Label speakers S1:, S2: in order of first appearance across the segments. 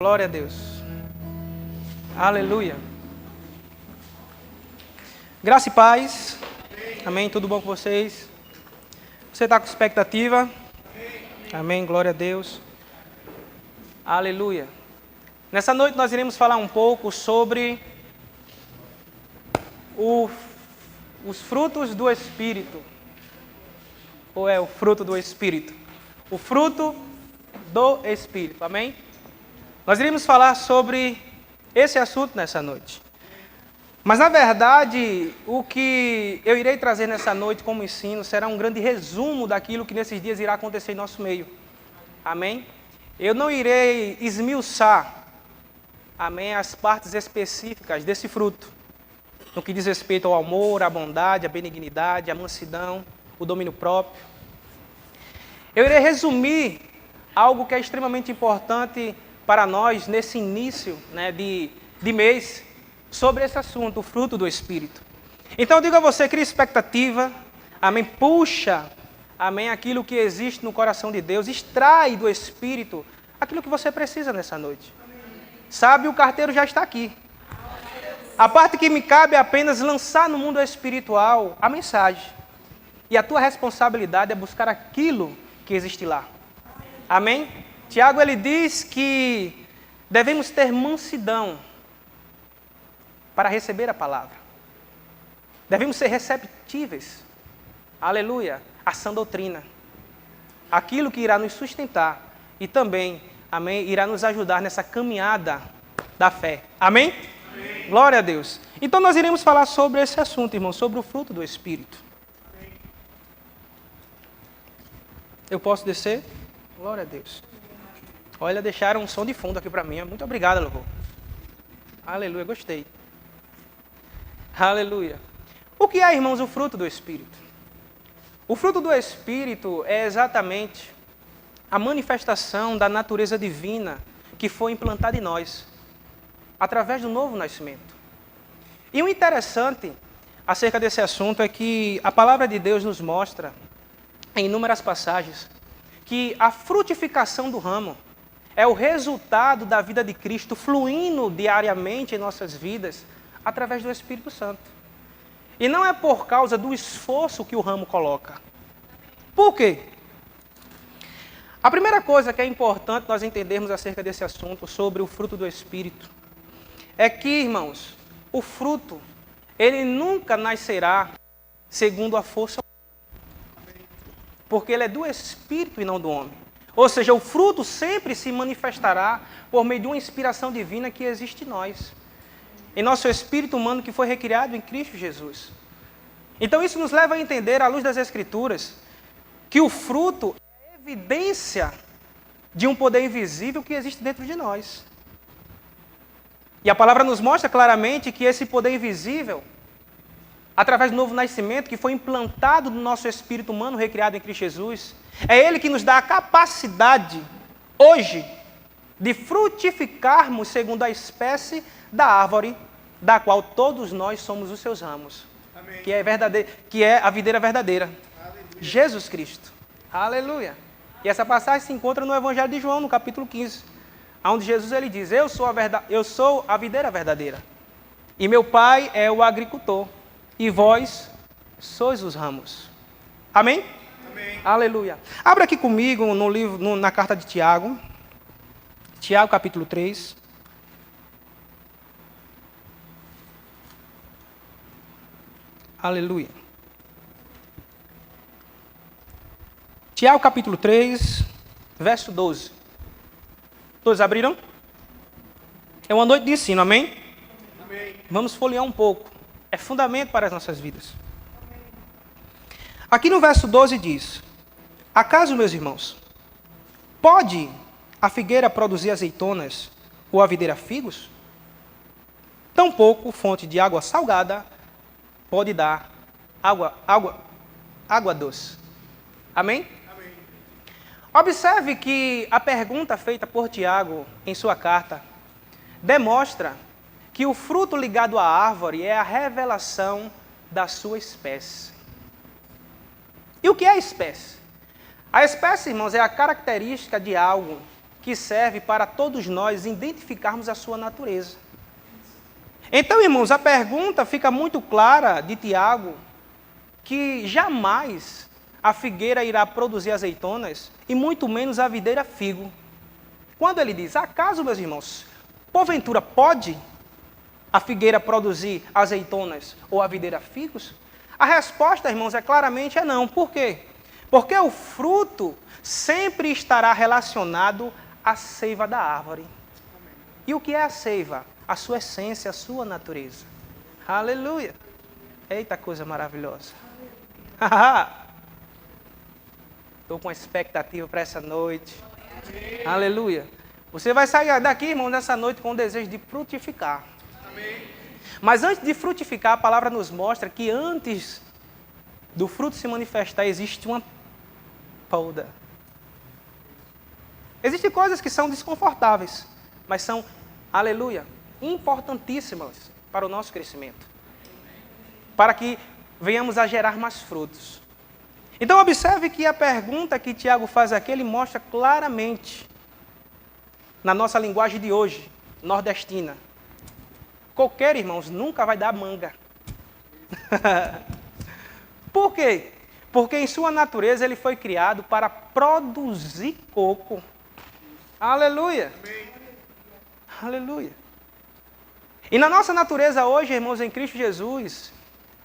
S1: Glória a Deus. Aleluia. Graça e paz. Amém. Tudo bom com vocês? Você está com expectativa? Amém. Glória a Deus. Aleluia. Nessa noite nós iremos falar um pouco sobre os frutos do Espírito. Ou é o fruto do Espírito? O fruto do Espírito. Amém? Nós iremos falar sobre esse assunto nessa noite. Mas, na verdade, o que eu irei trazer nessa noite como ensino será um grande resumo daquilo que nesses dias irá acontecer em nosso meio. Amém? Eu não irei esmiuçar, amém, as partes específicas desse fruto, no que diz respeito ao amor, à bondade, à benignidade, à mansidão, o domínio próprio. Eu irei resumir algo que é extremamente importante para nós nesse início, de mês, sobre esse assunto, o fruto do Espírito. Então eu digo a você, cria expectativa, amém, puxa, amém, aquilo que existe no coração de Deus, extrai do Espírito aquilo que você precisa nessa noite. Sabe, o carteiro já está aqui. A parte que me cabe é apenas lançar no mundo espiritual a mensagem. E a tua responsabilidade é buscar aquilo que existe lá. Amém? Tiago, ele diz que devemos ter mansidão para receber a palavra. Devemos ser receptíveis, aleluia, à sã doutrina. Aquilo que irá nos sustentar e também, amém, irá nos ajudar nessa caminhada da fé. Amém? Amém. Glória a Deus. Então nós iremos falar sobre esse assunto, irmão, sobre o fruto do Espírito. Amém. Eu posso descer? Glória a Deus. Olha, deixaram um som de fundo aqui para mim. Muito obrigado, louvor. Aleluia, gostei. Aleluia. O que é, irmãos, o fruto do Espírito? O fruto do Espírito é exatamente a manifestação da natureza divina que foi implantada em nós, através do novo nascimento. E o interessante acerca desse assunto é que a palavra de Deus nos mostra, em inúmeras passagens, que a frutificação do ramo é o resultado da vida de Cristo fluindo diariamente em nossas vidas através do Espírito Santo. E não é por causa do esforço que o ramo coloca. Por quê? A primeira coisa que é importante nós entendermos acerca desse assunto, sobre o fruto do Espírito, é que, irmãos, o fruto, ele nunca nascerá segundo a força humana, porque ele é do Espírito e não do homem. Ou seja, o fruto sempre se manifestará por meio de uma inspiração divina que existe em nós, em nosso espírito humano que foi recriado em Cristo Jesus. Então isso nos leva a entender, à luz das Escrituras, que o fruto é evidência de um poder invisível que existe dentro de nós. E a palavra nos mostra claramente que esse poder invisível, através do novo nascimento que foi implantado no nosso espírito humano recriado em Cristo Jesus, é Ele que nos dá a capacidade, hoje, de frutificarmos segundo a espécie da árvore, da qual todos nós somos os seus ramos. Amém. Que é a videira verdadeira. Aleluia. Jesus Cristo. Aleluia. E essa passagem se encontra no Evangelho de João, no capítulo 15, onde Jesus ele diz, eu sou a videira verdadeira, e meu Pai é o agricultor, e vós sois os ramos. Amém? Amém. Aleluia. Abra aqui comigo no livro, na carta de Tiago. Tiago, capítulo 3. Aleluia. Tiago, capítulo 3, verso 12. Todos abriram? É uma noite de ensino, amém? Amém. Vamos folhear um pouco. É fundamento para as nossas vidas. Aqui no verso 12 diz, acaso, meus irmãos, pode a figueira produzir azeitonas ou a videira figos? Tampouco fonte de água salgada pode dar água doce. Amém? Amém? Observe que a pergunta feita por Tiago em sua carta demonstra que o fruto ligado à árvore é a revelação da sua espécie. E o que é a espécie? A espécie, irmãos, é a característica de algo que serve para todos nós identificarmos a sua natureza. Então, irmãos, a pergunta fica muito clara de Tiago, que jamais a figueira irá produzir azeitonas, e muito menos a videira figo. Quando ele diz, acaso, meus irmãos, porventura pode a figueira produzir azeitonas ou a videira figos? A resposta, irmãos, claramente é não. Por quê? Porque o fruto sempre estará relacionado à seiva da árvore. E o que é a seiva? A sua essência, a sua natureza. Aleluia! Eita, coisa maravilhosa. Estou com expectativa para essa noite. Amém. Aleluia. Você vai sair daqui, irmão, nessa noite com o desejo de frutificar. Amém. Mas antes de frutificar, a palavra nos mostra que antes do fruto se manifestar, existe uma poda. Existem coisas que são desconfortáveis, mas são, aleluia, importantíssimas para o nosso crescimento. Para que venhamos a gerar mais frutos. Então, observe que a pergunta que Tiago faz aqui, ele mostra claramente, na nossa linguagem de hoje, nordestina. Coqueiro, irmãos, nunca vai dar manga. Por quê? Porque em sua natureza ele foi criado para produzir coco. Aleluia! Amém. Aleluia! E na nossa natureza hoje, irmãos, em Cristo Jesus,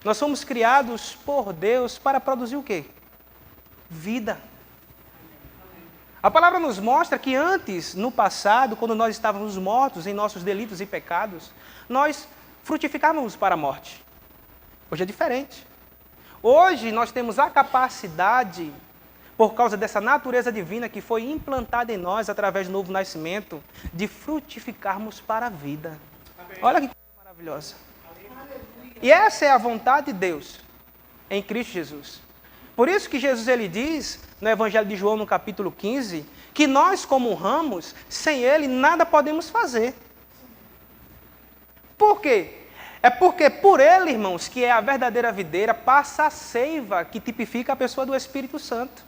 S1: nós somos criados por Deus para produzir o quê? Vida. A palavra nos mostra que antes, no passado, quando nós estávamos mortos em nossos delitos e pecados, nós frutificávamos para a morte. Hoje é diferente. Hoje nós temos a capacidade, por causa dessa natureza divina que foi implantada em nós através do novo nascimento, de frutificarmos para a vida. Amém. Olha que coisa maravilhosa. E essa é a vontade de Deus em Cristo Jesus. Por isso que Jesus ele diz, no Evangelho de João, no capítulo 15, que nós, como ramos, sem Ele, nada podemos fazer. Por quê? É porque por Ele, irmãos, que é a verdadeira videira, passa a seiva que tipifica a pessoa do Espírito Santo.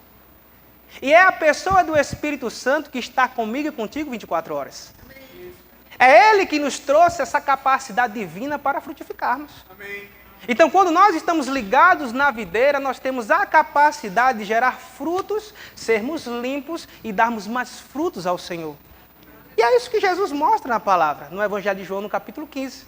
S1: E é a pessoa do Espírito Santo que está comigo e contigo 24 horas. É Ele que nos trouxe essa capacidade divina para frutificarmos. Amém. Então, quando nós estamos ligados na videira, nós temos a capacidade de gerar frutos, sermos limpos e darmos mais frutos ao Senhor. E é isso que Jesus mostra na palavra, no Evangelho de João, no capítulo 15.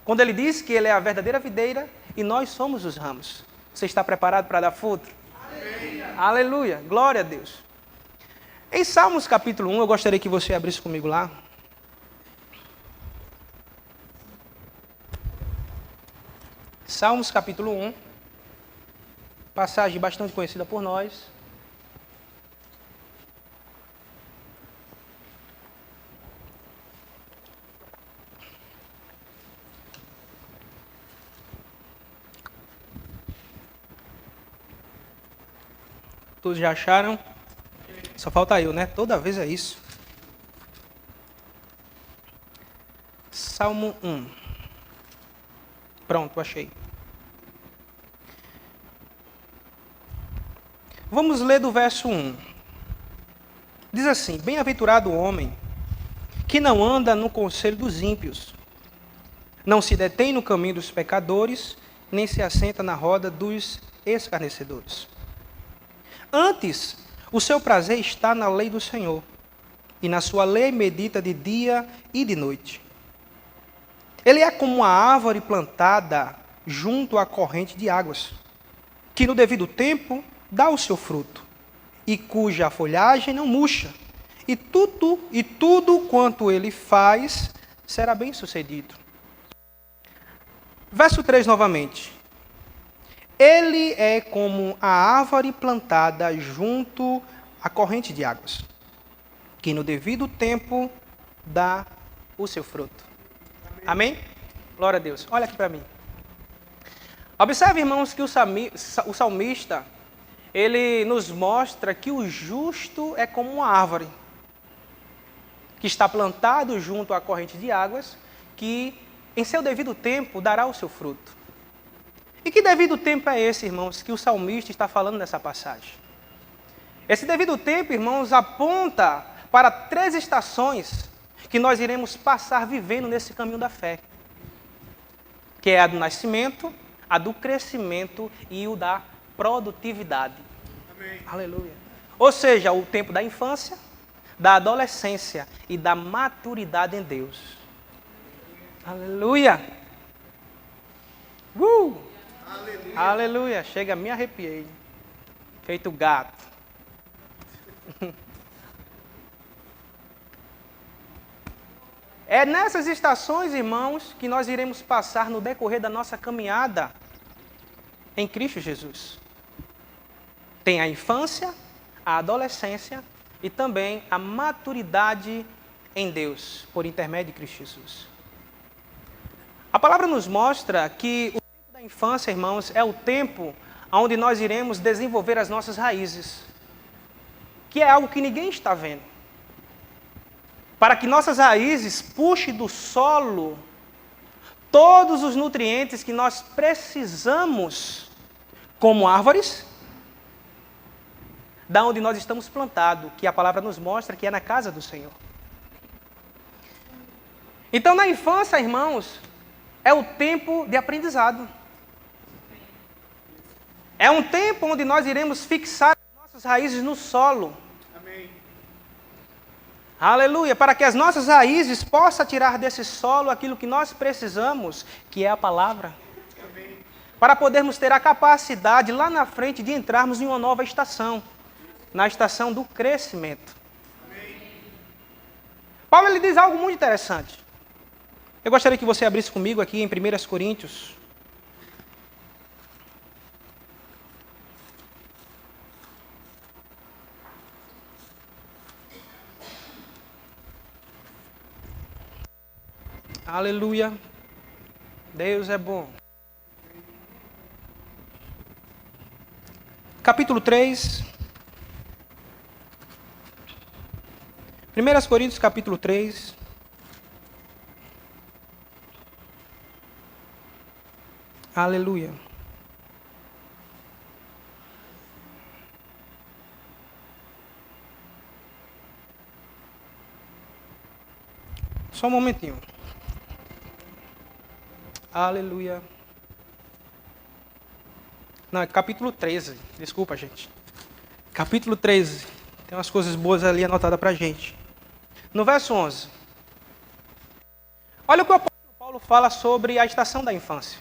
S1: Quando ele diz que ele é a verdadeira videira e nós somos os ramos. Você está preparado para dar fruto? Amém. Aleluia, glória a Deus. Em Salmos capítulo 1, eu gostaria que você abrisse comigo lá. Salmos capítulo 1, passagem bastante conhecida por nós. Todos já acharam? Só falta eu, né? Toda vez é isso. Salmo 1. Pronto, achei. Vamos ler do verso 1. Diz assim: Bem-aventurado o homem que não anda no conselho dos ímpios, não se detém no caminho dos pecadores, nem se assenta na roda dos escarnecedores. Antes, o seu prazer está na lei do Senhor, e na sua lei medita de dia e de noite. Ele é como uma árvore plantada junto à corrente de águas, que no devido tempo dá o seu fruto, e cuja folhagem não murcha, e tudo quanto ele faz será bem sucedido. Verso 3 novamente. Ele é como a árvore plantada junto à corrente de águas, que no devido tempo dá o seu fruto. Amém? Glória a Deus. Olha aqui para mim. Observe, irmãos, que o salmista, ele nos mostra que o justo é como uma árvore, que está plantado junto à corrente de águas, que em seu devido tempo dará o seu fruto. E que devido tempo é esse, irmãos, que o salmista está falando nessa passagem? Esse devido tempo, irmãos, aponta para 3 estações que nós iremos passar vivendo nesse caminho da fé. Que é a do nascimento, a do crescimento e o da produtividade. Amém. Aleluia. Ou seja, o tempo da infância, da adolescência e da maturidade em Deus. Aleluia. Aleluia. Aleluia. Chega, me arrepiei. Feito gato. É nessas estações, irmãos, que nós iremos passar no decorrer da nossa caminhada em Cristo Jesus. Tem a infância, a adolescência e também a maturidade em Deus, por intermédio de Cristo Jesus. A palavra nos mostra que o tempo da infância, irmãos, é o tempo onde nós iremos desenvolver as nossas raízes, que é algo que ninguém está vendo. Para que nossas raízes puxem do solo todos os nutrientes que nós precisamos como árvores, da onde nós estamos plantados, que a palavra nos mostra que é na casa do Senhor. Então, na infância, irmãos, é o tempo de aprendizado. É um tempo onde nós iremos fixar as nossas raízes no solo. Amém. Aleluia, para que as nossas raízes possam tirar desse solo aquilo que nós precisamos, que é a palavra. Amém. Para podermos ter a capacidade lá na frente de entrarmos em uma nova estação, na estação do crescimento. Amém. Paulo ele diz algo muito interessante. Eu gostaria que você abrisse comigo aqui em 1 Coríntios. Aleluia. Deus é bom. Capítulo 3. 1 Coríntios, capítulo 3. Aleluia. Só um momentinho. Aleluia. Não, é capítulo 13. Desculpa, gente. Capítulo 13. Tem umas coisas boas ali anotadas para a gente. No verso 11. Olha o que o apóstolo Paulo fala sobre a estação da infância.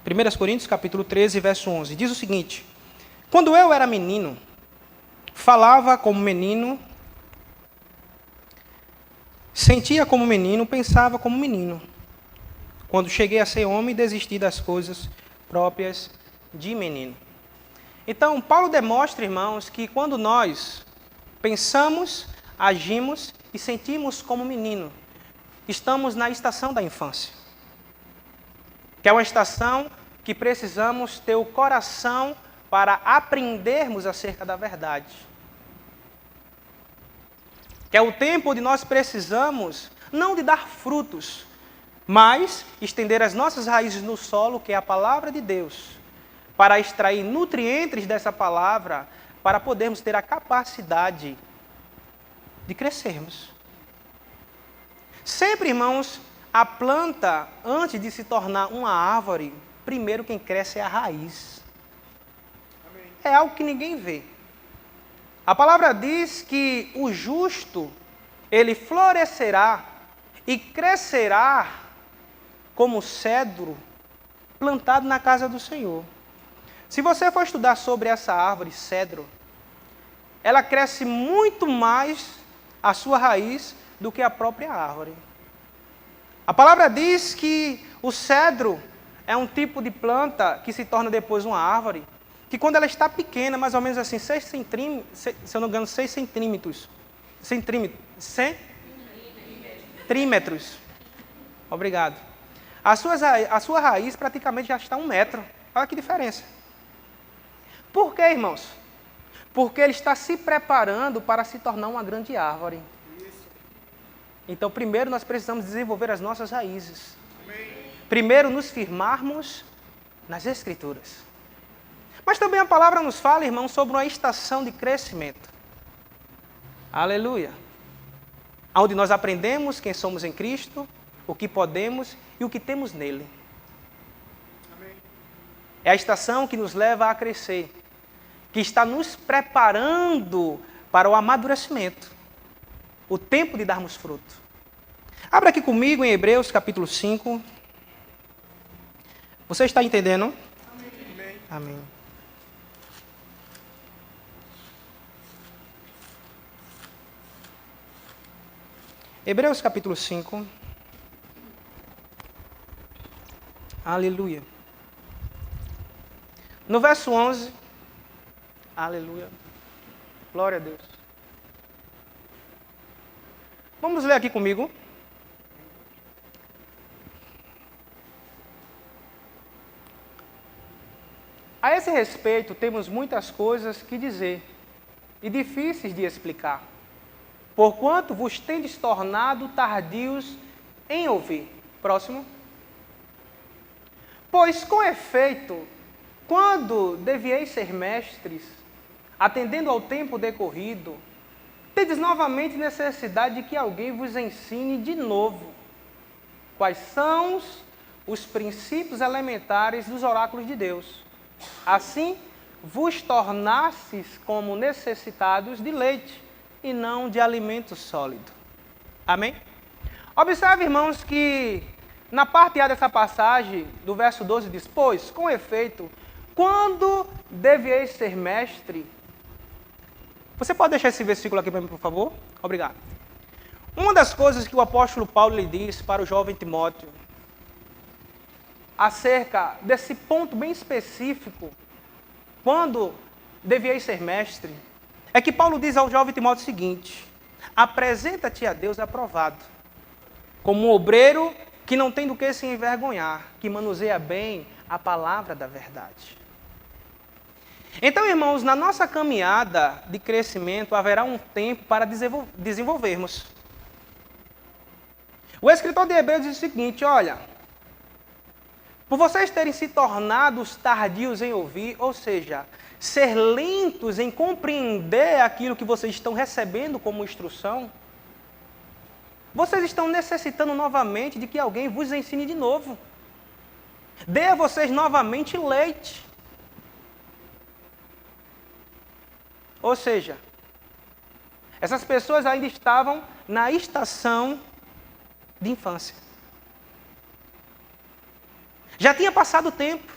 S1: 1 Coríntios, capítulo 13, verso 11. Diz o seguinte: quando eu era menino, falava como menino, sentia como menino, pensava como menino. Quando cheguei a ser homem, desisti das coisas próprias de menino. Então, Paulo demonstra, irmãos, que quando nós pensamos, agimos e sentimos como menino, estamos na estação da infância. Que é uma estação que precisamos ter o coração para aprendermos acerca da verdade. Que é o tempo onde nós precisamos, não de dar frutos, mas estender as nossas raízes no solo, que é a palavra de Deus, para extrair nutrientes dessa palavra, para podermos ter a capacidade de crescermos. Sempre, irmãos, a planta, antes de se tornar uma árvore, primeiro quem cresce é a raiz. Amém. É algo que ninguém vê. A palavra diz que o justo, ele florescerá e crescerá como cedro plantado na casa do Senhor. Se você for estudar sobre essa árvore, cedro, ela cresce muito mais a sua raiz do que a própria árvore. A palavra diz que o cedro é um tipo de planta que se torna depois uma árvore, que quando ela está pequena, mais ou menos assim, 6 centímetros, se eu não me engano, 6 centímetros, centímetros. Obrigado. A sua raiz praticamente já está a 1 metro. Olha que diferença. Por quê, irmãos? Porque ele está se preparando para se tornar uma grande árvore. Então, primeiro nós precisamos desenvolver as nossas raízes. Primeiro nos firmarmos nas Escrituras. Mas também a palavra nos fala, irmãos, sobre uma estação de crescimento. Aleluia. Onde nós aprendemos quem somos em Cristo, o que podemos e o que temos nele. Amém. É a estação que nos leva a crescer, que está nos preparando para o amadurecimento, o tempo de darmos fruto. Abra aqui comigo em Hebreus capítulo 5. Você está entendendo? Amém. Amém. Hebreus capítulo 5. Aleluia. No verso 11. Aleluia. Glória a Deus. Vamos ler aqui comigo. A esse respeito, temos muitas coisas que dizer e difíceis de explicar, porquanto vos tendes tornado tardios em ouvir. Próximo. Pois, com efeito, quando devieis ser mestres, atendendo ao tempo decorrido, tendes novamente necessidade de que alguém vos ensine de novo quais são os princípios elementares dos oráculos de Deus. Assim, vos tornastes como necessitados de leite e não de alimento sólido. Amém? Observe, irmãos, que na parte A dessa passagem, do verso 12, diz: pois, com efeito, quando devieis ser mestre... Você pode deixar esse versículo aqui para mim, por favor? Obrigado. Uma das coisas que o apóstolo Paulo lhe diz para o jovem Timóteo, acerca desse ponto bem específico, quando devieis ser mestre, é que Paulo diz ao jovem Timóteo o seguinte: apresenta-te a Deus aprovado, como um obreiro que não tem do que se envergonhar, que manuseia bem a palavra da verdade. Então, irmãos, na nossa caminhada de crescimento, haverá um tempo para desenvolvermos. O escritor de Hebreus diz o seguinte: olha, por vocês terem se tornado tardios em ouvir, ou seja, ser lentos em compreender aquilo que vocês estão recebendo como instrução, vocês estão necessitando novamente de que alguém vos ensine de novo. Dê a vocês novamente leite. Ou seja, essas pessoas ainda estavam na estação de infância. Já tinha passado o tempo.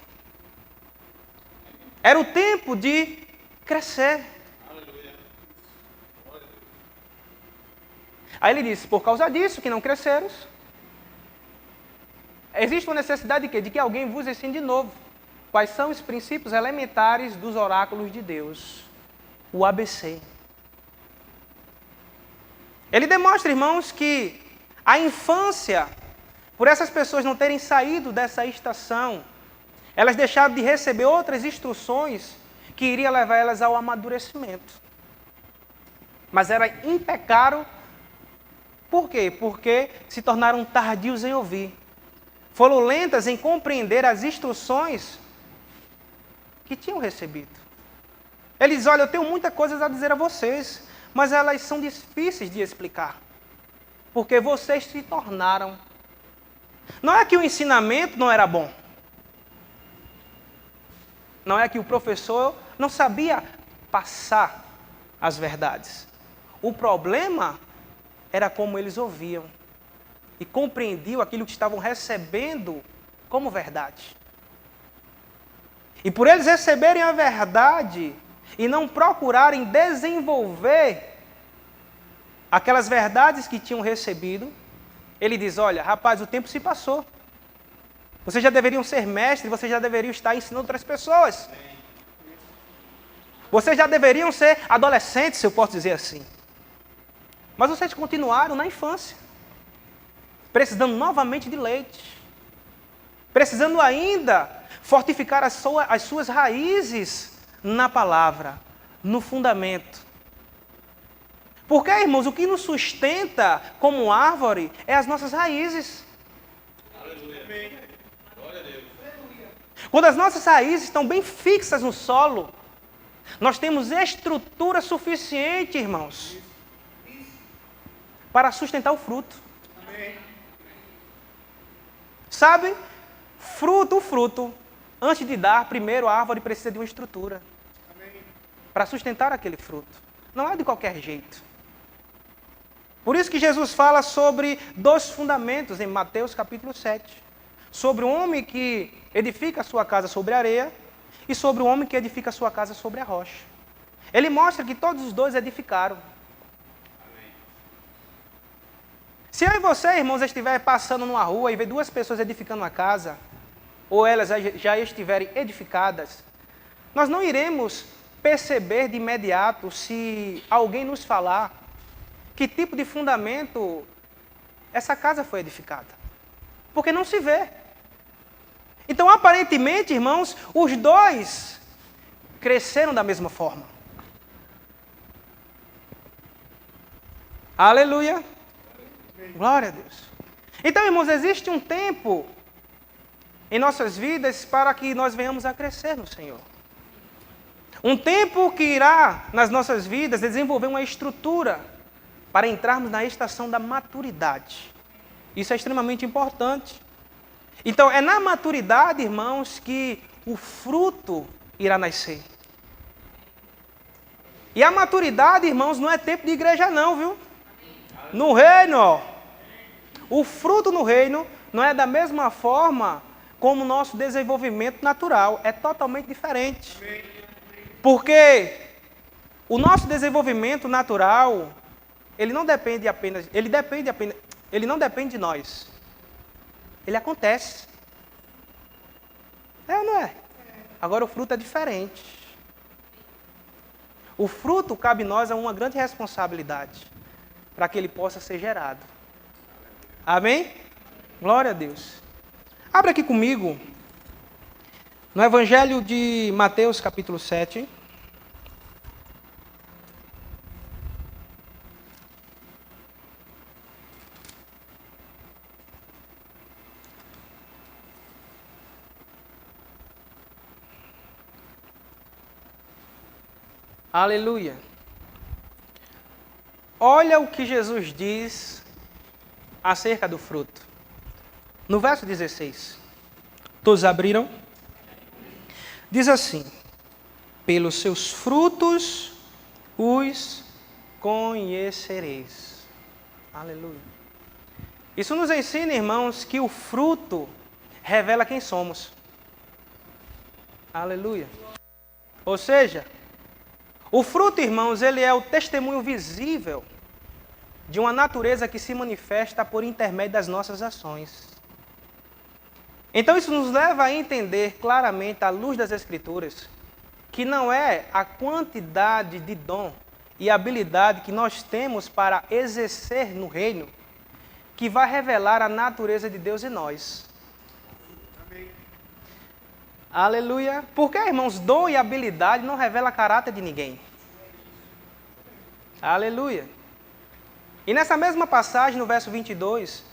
S1: Era o tempo de crescer. Aí ele disse: por causa disso que não cresceros, existe uma necessidade de quê? De que alguém vos ensine de novo quais são os princípios elementares dos oráculos de Deus. O ABC. Ele demonstra, irmãos, que a infância, por essas pessoas não terem saído dessa estação, elas deixaram de receber outras instruções que iriam levar elas ao amadurecimento. Mas pecaram. Por quê? Porque se tornaram tardios em ouvir. Foram lentas em compreender as instruções que tinham recebido. Ele diz: olha, eu tenho muitas coisas a dizer a vocês, mas elas são difíceis de explicar. Porque vocês se tornaram. Não é que o ensinamento não era bom. Não é que o professor não sabia passar as verdades. O problema era como eles ouviam e compreendiam aquilo que estavam recebendo como verdade. E por eles receberem a verdade e não procurarem desenvolver aquelas verdades que tinham recebido, ele diz: olha, rapaz, o tempo se passou. Vocês já deveriam ser mestres, vocês já deveriam estar ensinando outras pessoas. Vocês já deveriam ser adolescentes, se eu posso dizer assim. Mas vocês continuaram na infância, precisando novamente de leite, precisando ainda fortificar as suas raízes na palavra, no fundamento. Porque, irmãos, o que nos sustenta como árvore é as nossas raízes. Aleluia. Glória a Deus. Quando as nossas raízes estão bem fixas no solo, nós temos estrutura suficiente, irmãos, para sustentar o fruto. Sabe? O fruto, antes de dar, primeiro a árvore precisa de uma estrutura. Para sustentar aquele fruto. Não é de qualquer jeito. Por isso que Jesus fala sobre 2 fundamentos em Mateus capítulo 7. Sobre o homem que edifica a sua casa sobre a areia e sobre o homem que edifica a sua casa sobre a rocha. Ele mostra que todos os dois edificaram. Se eu e você, irmãos, estiver passando numa rua e ver 2 pessoas edificando uma casa, ou elas já estiverem edificadas, nós não iremos perceber de imediato se alguém nos falar que tipo de fundamento essa casa foi edificada. Porque não se vê. Então, aparentemente, irmãos, os dois cresceram da mesma forma. Aleluia. Glória a Deus. Então, irmãos, existe um tempo em nossas vidas para que nós venhamos a crescer no Senhor. Um tempo que irá, nas nossas vidas, desenvolver uma estrutura para entrarmos na estação da maturidade. Isso é extremamente importante. Então, é na maturidade, irmãos, que o fruto irá nascer. E a maturidade, irmãos, não é tempo de igreja não, viu? No reino, o fruto no reino não é da mesma forma como o nosso desenvolvimento natural. É totalmente diferente. Porque o nosso desenvolvimento natural, ele não depende de nós. Ele acontece. É ou não é? Agora o fruto é diferente. O fruto cabe a nós uma grande responsabilidade para que ele possa ser gerado. Amém? Glória a Deus. Abra aqui comigo no Evangelho de Mateus, capítulo 7. Aleluia. Olha o que Jesus diz acerca do fruto. No verso 16. Todos abriram? Diz assim: pelos seus frutos os conhecereis. Aleluia. Isso nos ensina, irmãos, que o fruto revela quem somos. Aleluia. Ou seja, o fruto, irmãos, ele é o testemunho visível de uma natureza que se manifesta por intermédio das nossas ações. Então isso nos leva a entender claramente, à luz das Escrituras, que não é a quantidade de dom e habilidade que nós temos para exercer no reino que vai revelar a natureza de Deus em nós. Amém. Aleluia. Porque, irmãos, dom e habilidade não revela caráter de ninguém. Aleluia. E nessa mesma passagem, no verso 22,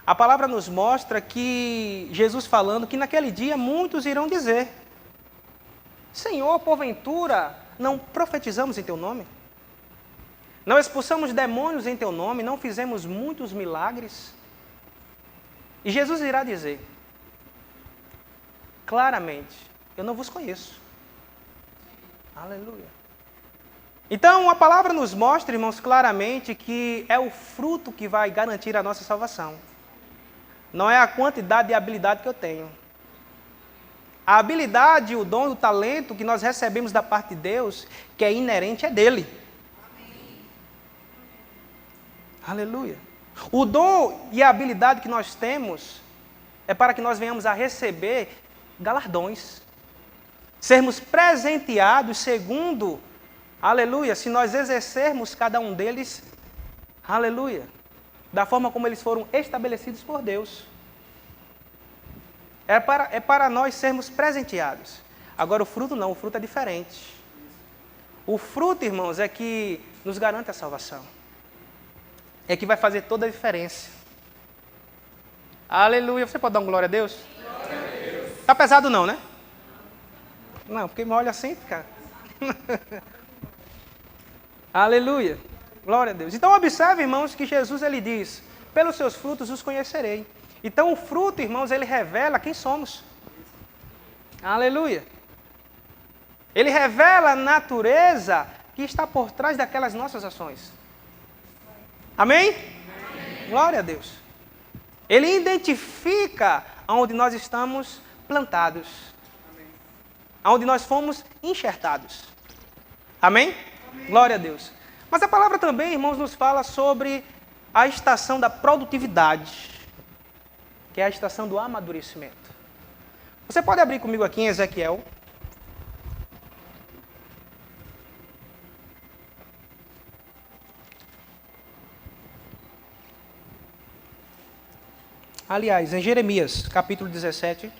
S1: a palavra nos mostra que Jesus falando que naquele dia muitos irão dizer: Senhor, porventura, não profetizamos em Teu nome? Não expulsamos demônios em Teu nome? Não fizemos muitos milagres? E Jesus irá dizer claramente: eu não vos conheço. Aleluia. Então, a palavra nos mostra, irmãos, claramente que é o fruto que vai garantir a nossa salvação. Não é a quantidade de habilidade que eu tenho. A habilidade, o dom, o talento que nós recebemos da parte de Deus, que é inerente, é dele. Amém. Aleluia. O dom e a habilidade que nós temos é para que nós venhamos a receber galardões. Sermos presenteados segundo, aleluia, se nós exercermos cada um deles, aleluia, da forma como eles foram estabelecidos por Deus. É para nós sermos presenteados. Agora o fruto não, o fruto é diferente. O fruto, irmãos, é que nos garante a salvação. É que vai fazer toda a diferença. Aleluia. Você pode dar uma glória a Deus? Glória a Deus. Tá pesado não, né? Não, porque me olha assim, fica... Aleluia. Glória a Deus. Então observe, irmãos, que Jesus ele diz, pelos seus frutos os conhecerei. Então o fruto, irmãos, ele revela quem somos. Aleluia. Ele revela a natureza que está por trás daquelas nossas ações. Amém? Amém. Glória a Deus. Ele identifica onde nós estamos plantados. Amém. Onde nós fomos enxertados. Amém? Amém? Glória a Deus. Mas a palavra também, irmãos, nos fala sobre a estação da produtividade, que é a estação do amadurecimento. Você pode abrir comigo aqui em Ezequiel. Aliás, em Jeremias, capítulo 17.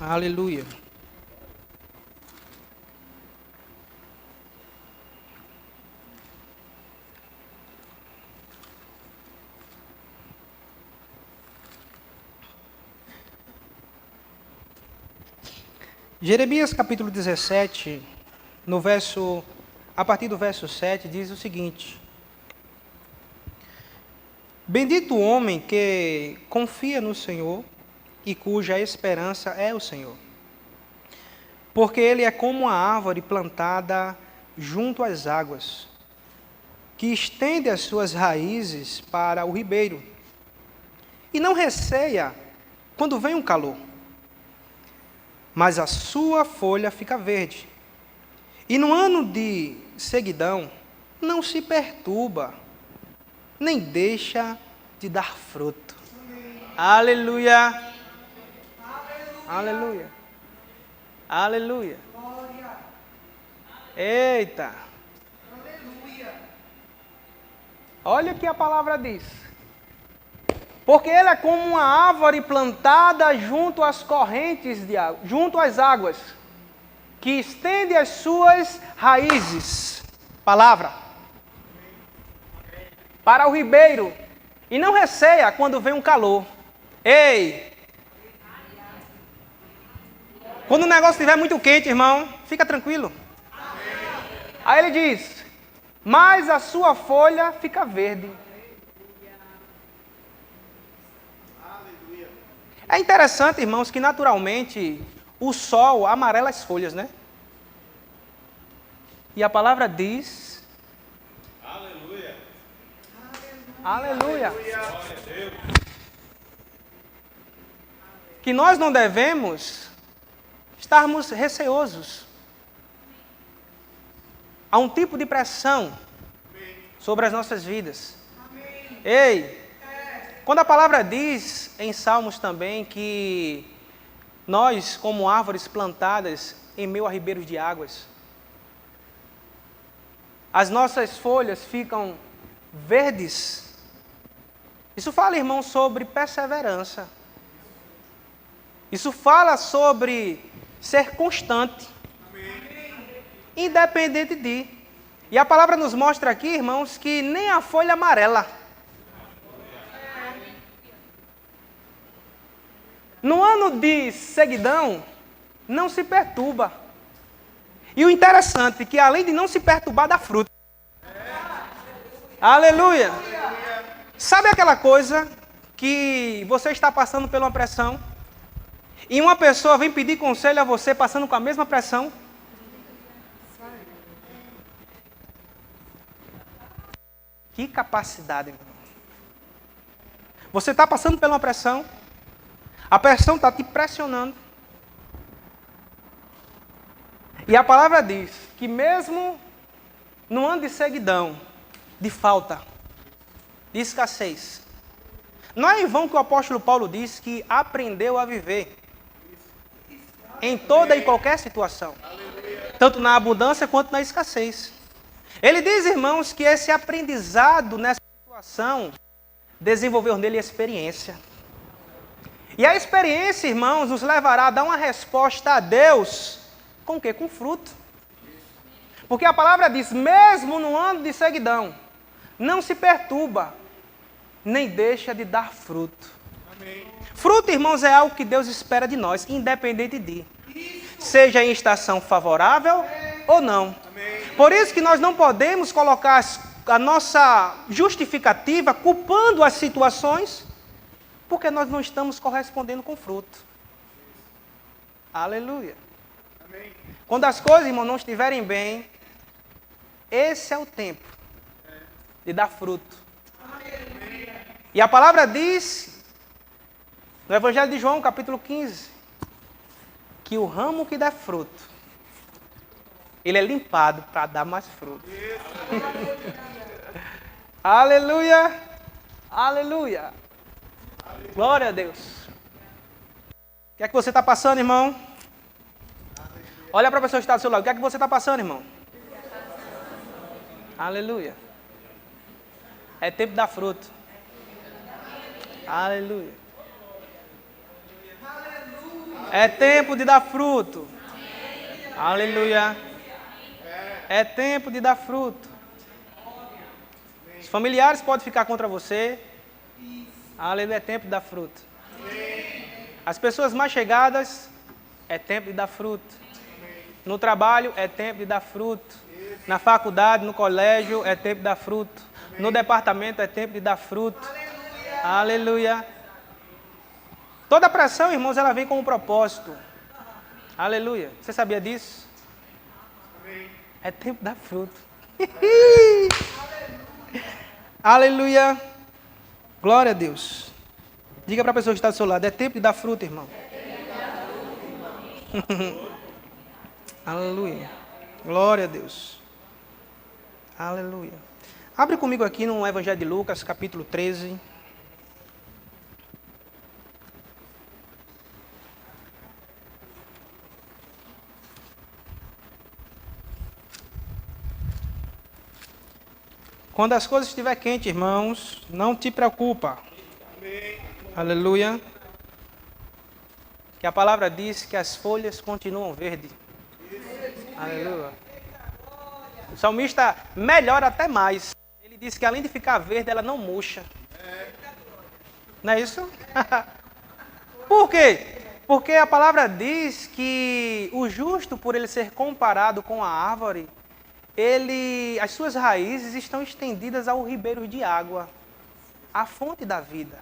S1: Aleluia. Jeremias capítulo 17, a partir do verso 7, diz o seguinte: Bendito o homem que confia no Senhor e cuja esperança é o Senhor. Porque ele é como uma árvore plantada junto às águas, que estende as suas raízes para o ribeiro, e não receia quando vem um calor, mas a sua folha fica verde. E no ano de sequidão não se perturba, nem deixa de dar fruto. Aleluia! Aleluia! Aleluia! Eita! Olha o que a palavra diz. Porque ele é como uma árvore plantada junto às correntes de água, junto às águas, que estende as suas raízes, palavra, para o ribeiro, e não receia quando vem um calor. Ei! Quando o negócio estiver muito quente, irmão, fica tranquilo. Aí ele diz, mas a sua folha fica verde. É interessante, irmãos, que naturalmente o sol amarela as folhas, né? E a palavra diz... Aleluia! Aleluia! Que nós não devemos estarmos receosos. Há um tipo de pressão sobre as nossas vidas. Ei! Quando a palavra diz em Salmos também que nós, como árvores plantadas em meio a ribeiros de águas, as nossas folhas ficam verdes. Isso fala, irmão, sobre perseverança. Isso fala sobre ser constante, independente de. E a palavra nos mostra aqui, irmãos, que nem a folha amarela, no ano de sequidão, não se perturba. E o interessante é que, além de não se perturbar, dá fruto. Aleluia! Sabe aquela coisa que você está passando por uma pressão e uma pessoa vem pedir conselho a você passando com a mesma pressão? Que capacidade, irmão. Você está passando por uma pressão, a pressão está te pressionando. E a palavra diz que mesmo no ano de sequidão, de falta, de escassez, não é em vão que o apóstolo Paulo diz que aprendeu a viver em toda e qualquer situação, tanto na abundância quanto na escassez. Ele diz, irmãos, que esse aprendizado nessa situação desenvolveu nele experiência. E a experiência, irmãos, nos levará a dar uma resposta a Deus com o quê? Com fruto. Porque a palavra diz, mesmo no ano de ceguidão, não se perturba, nem deixa de dar fruto. Amém. Fruto, irmãos, é algo que Deus espera de nós, independente de. Seja em estação favorável ou não. Amém. Por isso que nós não podemos colocar a nossa justificativa culpando as situações, porque nós não estamos correspondendo com fruto. Aleluia. Amém. Quando as coisas, irmão, não estiverem bem, esse é o tempo de dar fruto. Amém. E a palavra diz, no Evangelho de João, capítulo 15, que o ramo que dá fruto, ele é limpado para dar mais fruto. Aleluia. Aleluia. Glória a Deus. O que é que você está passando, irmão? Olha para a pessoa que está do seu lado. O que é que você está passando, irmão? Aleluia. É tempo de dar fruto. Aleluia. É tempo de dar fruto. Aleluia. É tempo de dar fruto. Os familiares podem ficar contra você. Aleluia, é tempo de dar fruto. As pessoas mais chegadas, é tempo de dar fruto. No trabalho, é tempo de dar fruto. Na faculdade, no colégio, é tempo de dar fruto. No departamento, é tempo de dar fruto. Aleluia. Toda pressão, irmãos, ela vem com um propósito. Aleluia. Você sabia disso? É tempo de dar fruto. Aleluia. Glória a Deus. Diga para a pessoa que está do seu lado, é tempo de dar fruto, irmão. Aleluia. Glória a Deus. Aleluia. Abre comigo aqui no Evangelho de Lucas, capítulo 13. Quando as coisas estiver quente, irmãos, não te preocupa. Amém. Aleluia. Que a palavra diz que as folhas continuam verdes. Aleluia. O salmista melhora até mais. Ele diz que além de ficar verde, ela não murcha. Não é isso? Por quê? Porque a palavra diz que o justo, por ele ser comparado com a árvore, as suas raízes estão estendidas ao ribeiro de água, a fonte da vida.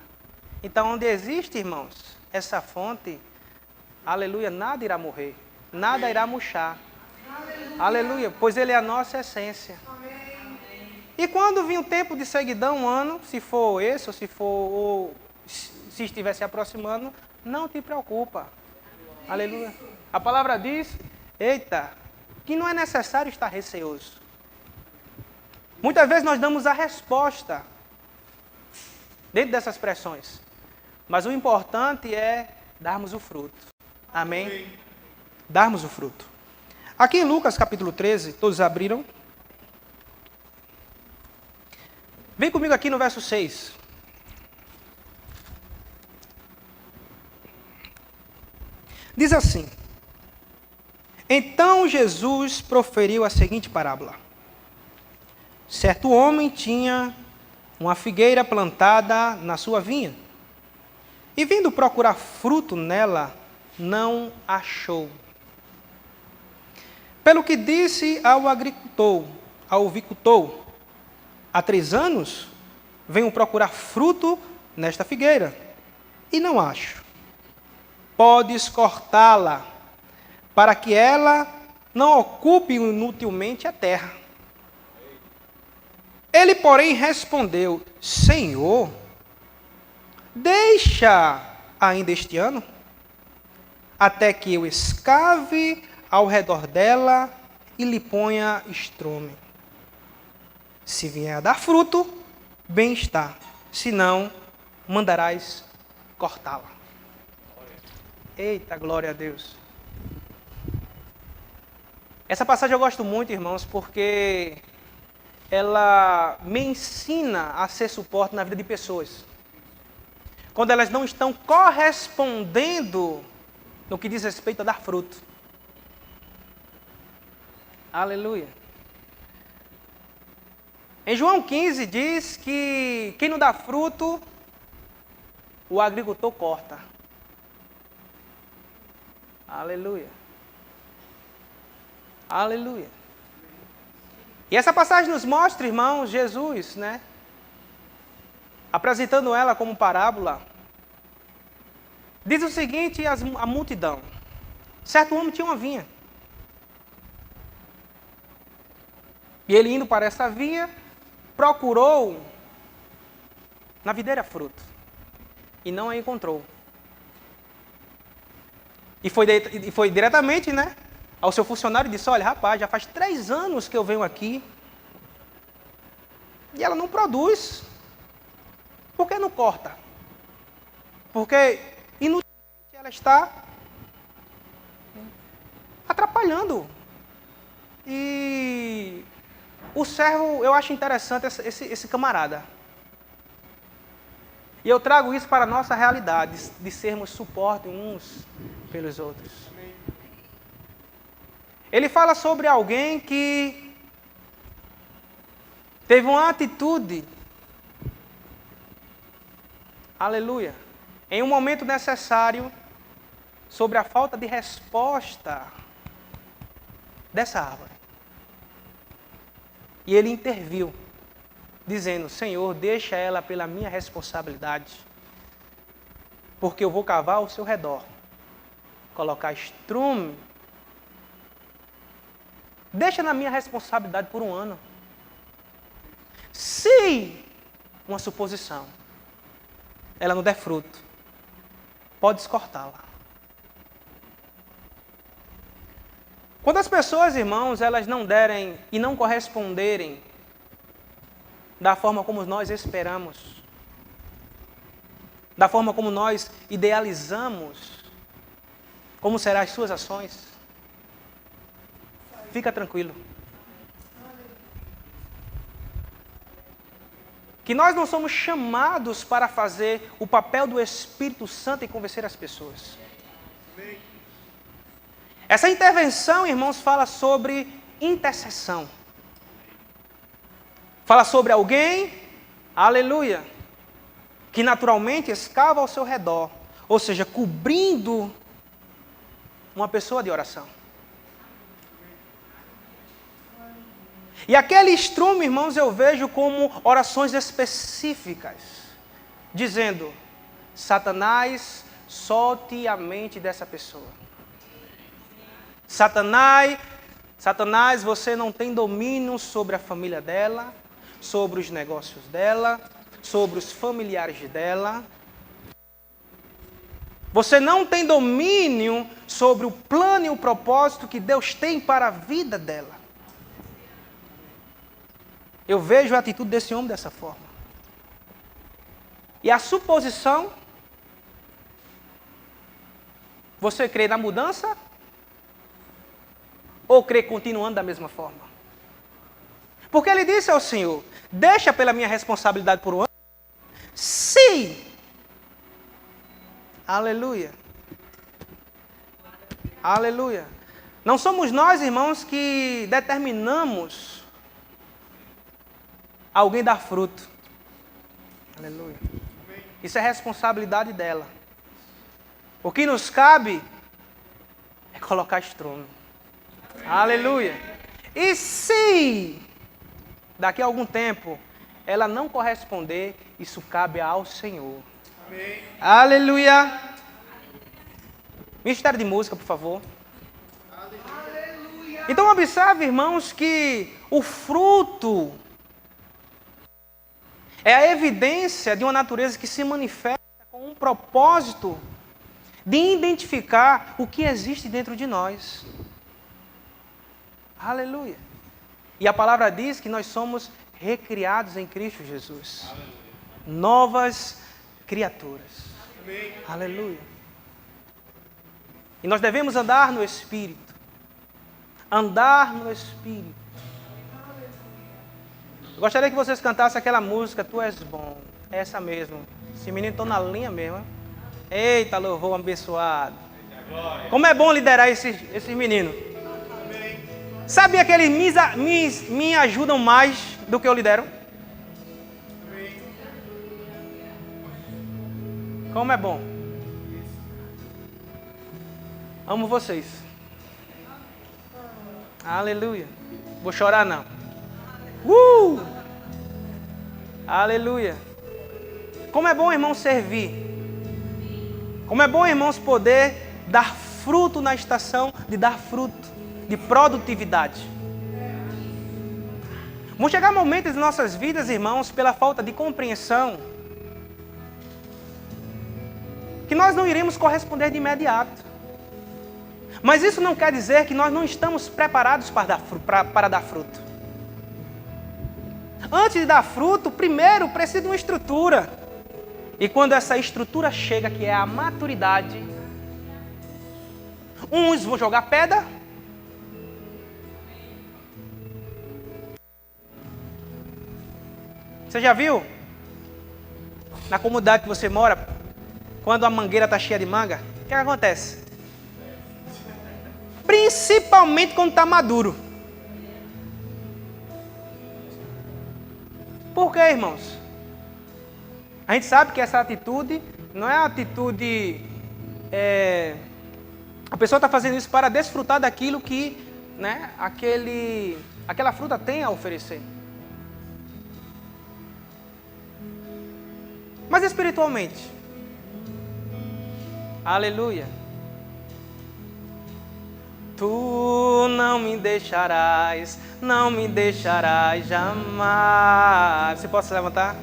S1: Então, onde existe, irmãos, essa fonte, aleluia, nada irá morrer, nada irá murchar. Aleluia, pois ele é a nossa essência. E quando vir um tempo de ceguidão, um ano, se for esse, ou se estiver se aproximando, não te preocupa. Aleluia. A palavra diz, eita, que não é necessário estar receoso. Muitas vezes nós damos a resposta dentro dessas pressões. Mas o importante é darmos o fruto. Amém? Amém. Darmos o fruto. Aqui em Lucas capítulo 13, todos abriram? Vem comigo aqui no verso 6. Diz assim: Então Jesus proferiu a seguinte parábola. Certo homem tinha uma figueira plantada na sua vinha, e vindo procurar fruto nela, não achou. Pelo que disse ao vicultor, há 3 anos venho procurar fruto nesta figueira, e não acho. Podes cortá-la, para que ela não ocupe inutilmente a terra. Ele, porém, respondeu: Senhor, deixa ainda este ano, até que eu escave ao redor dela e lhe ponha estrume. Se vier a dar fruto, bem está. Se não, mandarás cortá-la. Eita, glória a Deus. Essa passagem eu gosto muito, irmãos, porque ela me ensina a ser suporte na vida de pessoas. quando elas não estão correspondendo no que diz respeito a dar fruto. Aleluia. Em João 15 diz que quem não dá fruto, o agricultor corta. Aleluia. Aleluia. E essa passagem nos mostra, irmãos, Jesus, né? Apresentando ela como parábola. Diz o seguinte a multidão. Certo homem tinha uma vinha. E ele indo para essa vinha, procurou na videira fruto. E não a encontrou. E foi diretamente, né, ao seu funcionário e disse, olha, rapaz, já faz 3 anos que eu venho aqui. E ela não produz. Por que não corta? Porque inutilmente ela está atrapalhando. E o servo, eu acho interessante esse camarada. E eu trago isso para a nossa realidade, de sermos suporte uns pelos outros. Ele fala sobre alguém que teve uma atitude, aleluia, em um momento necessário, sobre a falta de resposta dessa árvore. E ele interviu, dizendo, Senhor, deixa ela pela minha responsabilidade, porque eu vou cavar ao seu redor, colocar estrume, deixa na minha responsabilidade por 1 ano. Se, uma suposição, ela não der fruto, pode cortá-la. Quando as pessoas, irmãos, elas não derem e não corresponderem da forma como nós esperamos, da forma como nós idealizamos, como serão as suas ações, fica tranquilo. Que nós não somos chamados para fazer o papel do Espírito Santo e convencer as pessoas. Essa intervenção, irmãos, fala sobre intercessão. Fala sobre alguém, aleluia, que naturalmente escava ao seu redor, ou seja, cobrindo uma pessoa de oração. E aquele estrume, irmãos, eu vejo como orações específicas, dizendo, Satanás, solte a mente dessa pessoa. Satanás, você não tem domínio sobre a família dela, sobre os negócios dela, sobre os familiares dela. Você não tem domínio sobre o plano e o propósito que Deus tem para a vida dela. Eu vejo a atitude desse homem dessa forma. E a suposição, você crê na mudança? Ou crê continuando da mesma forma? Porque ele disse ao Senhor, deixa pela minha responsabilidade por 1 ano. Se, aleluia, aleluia. Não somos nós, irmãos, que determinamos alguém dar fruto. Aleluia. Isso é responsabilidade dela. O que nos cabe é colocar estrume. Aleluia. E se daqui a algum tempo ela não corresponder, isso cabe ao Senhor. Amém. Aleluia. Ministério de música, por favor. Aleluia. Então observe, irmãos, que o fruto é a evidência de uma natureza que se manifesta com um propósito de identificar o que existe dentro de nós. Aleluia. E a palavra diz que nós somos recriados em Cristo Jesus. Aleluia. Novas criaturas. Amém. Aleluia. E nós devemos andar no Espírito. Andar no Espírito. Eu gostaria que vocês cantassem aquela música, Tu és bom. É essa mesmo. Esse menino está na linha mesmo. Eita, louvor abençoado. Como é bom liderar esses meninos. Sabia que eles me ajudam mais do que eu lidero? Como é bom. Amo vocês. Aleluia. Vou chorar não. Aleluia. Como é bom, irmãos, servir. Como é bom, irmãos, poder dar fruto na estação de dar fruto, de produtividade. Vão chegar momentos em nossas vidas, irmãos, pela falta de compreensão, que nós não iremos corresponder de imediato. Mas isso não quer dizer que nós não estamos preparados para dar fruto. Antes de dar fruto, primeiro precisa de uma estrutura. E quando essa estrutura chega, que é a maturidade, uns vão jogar pedra, você já viu? Na comunidade que você mora, quando a mangueira está cheia de manga, o que acontece? Principalmente quando está maduro. Por quê, irmãos? A gente sabe que essa atitude não é a atitude... a pessoa está fazendo isso para desfrutar daquilo que, né, aquela fruta tem a oferecer. Mas espiritualmente, aleluia. Tu não me deixarás jamais. Você pode se levantar?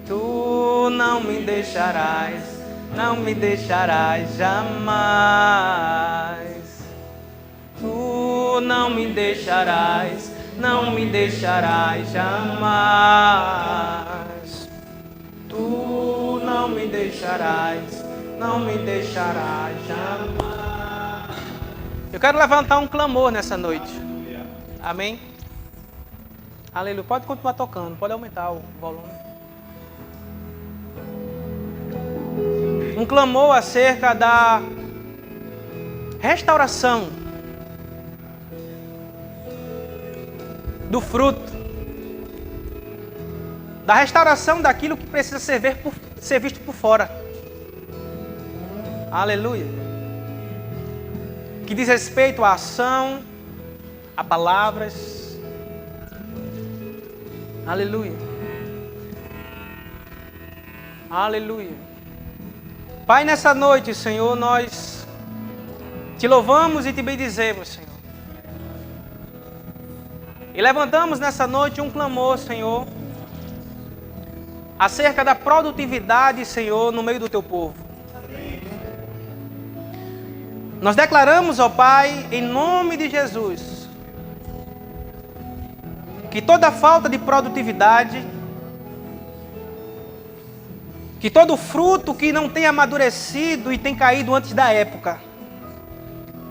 S1: Tu não me deixarás jamais. Tu não me deixarás jamais. Tu não me deixarás jamais. Eu quero levantar um clamor nessa noite. Amém? Aleluia. Pode continuar tocando, pode aumentar o volume. Um clamor acerca da restauração do fruto, da restauração daquilo que precisa ser visto por fora. Aleluia. Que diz respeito à ação, a palavras. Aleluia. Aleluia. Pai, nessa noite, Senhor, nós te louvamos e te bendizemos, Senhor. E levantamos nessa noite um clamor, Senhor, acerca da produtividade, Senhor, no meio do teu povo. Nós declaramos, ó Pai, em nome de Jesus, que toda falta de produtividade, que todo fruto que não tem amadurecido e tem caído antes da época,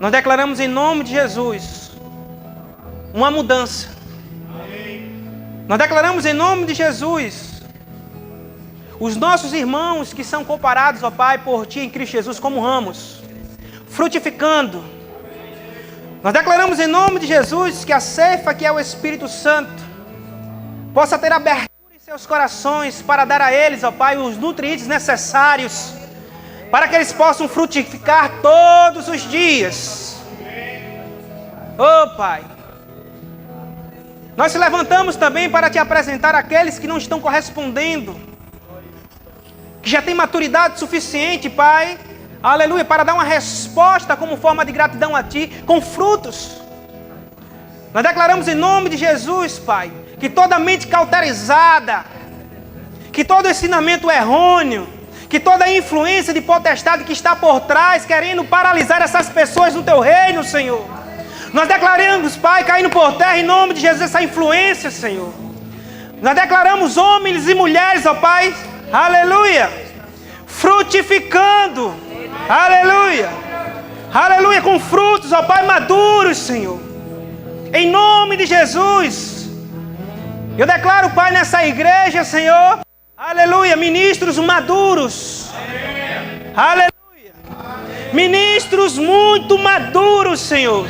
S1: nós declaramos em nome de Jesus uma mudança. Nós declaramos em nome de Jesus os nossos irmãos que são comparados, ó Pai, por Ti em Cristo Jesus como ramos, frutificando. Nós declaramos em nome de Jesus que a ceifa, que é o Espírito Santo, possa ter abertura em seus corações para dar a eles, ó Pai, os nutrientes necessários para que eles possam frutificar todos os dias. Ó Pai, nós se levantamos também para Te apresentar aqueles que não estão correspondendo, que já têm maturidade suficiente, Pai, aleluia, para dar uma resposta como forma de gratidão a Ti, com frutos. Nós declaramos em nome de Jesus, Pai, que toda mente cauterizada, que todo ensinamento errôneo, que toda influência de potestade que está por trás, querendo paralisar essas pessoas no Teu reino, Senhor, nós declaramos, Pai, caindo por terra em nome de Jesus essa influência, Senhor. Nós declaramos homens e mulheres, ó Pai, aleluia, frutificando, aleluia, aleluia, com frutos, ó Pai, maduros, Senhor, em nome de Jesus. Eu declaro, Pai, nessa igreja, Senhor, Aleluia. Ministros maduros.
S2: Amém.
S1: Aleluia. Ministros muito maduros, Senhor.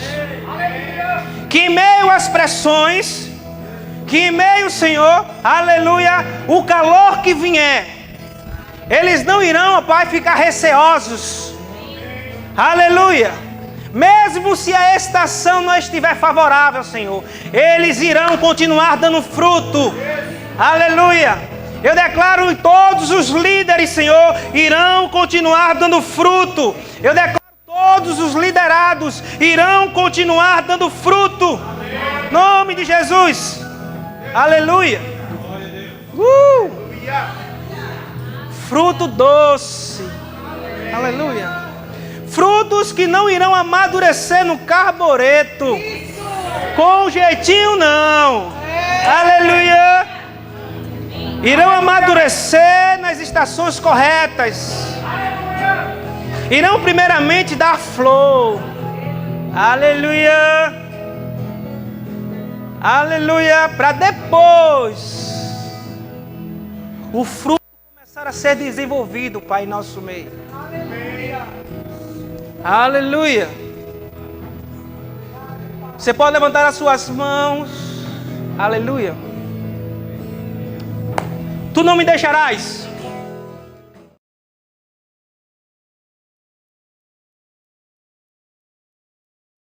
S1: Que em meio às pressões, que em meio, Senhor, aleluia, o calor que vier, eles não irão, ó Pai, ficar receosos. Aleluia. Mesmo se a estação não estiver favorável, Senhor, eles irão continuar dando fruto. Aleluia. Eu declaro que todos os líderes, Senhor, irão continuar dando fruto. Eu declaro que todos os liderados irão continuar dando fruto. Em nome de Jesus. Aleluia. Fruto doce. Aleluia. Frutos que não irão amadurecer no carbureto. Com jeitinho não. Aleluia. Irão amadurecer nas estações corretas. Irão primeiramente dar flor. Aleluia. Aleluia. Para depois o fruto começar a ser desenvolvido, Pai, em nosso meio. Aleluia. Você pode levantar as suas mãos. Aleluia. Tu não me deixarás.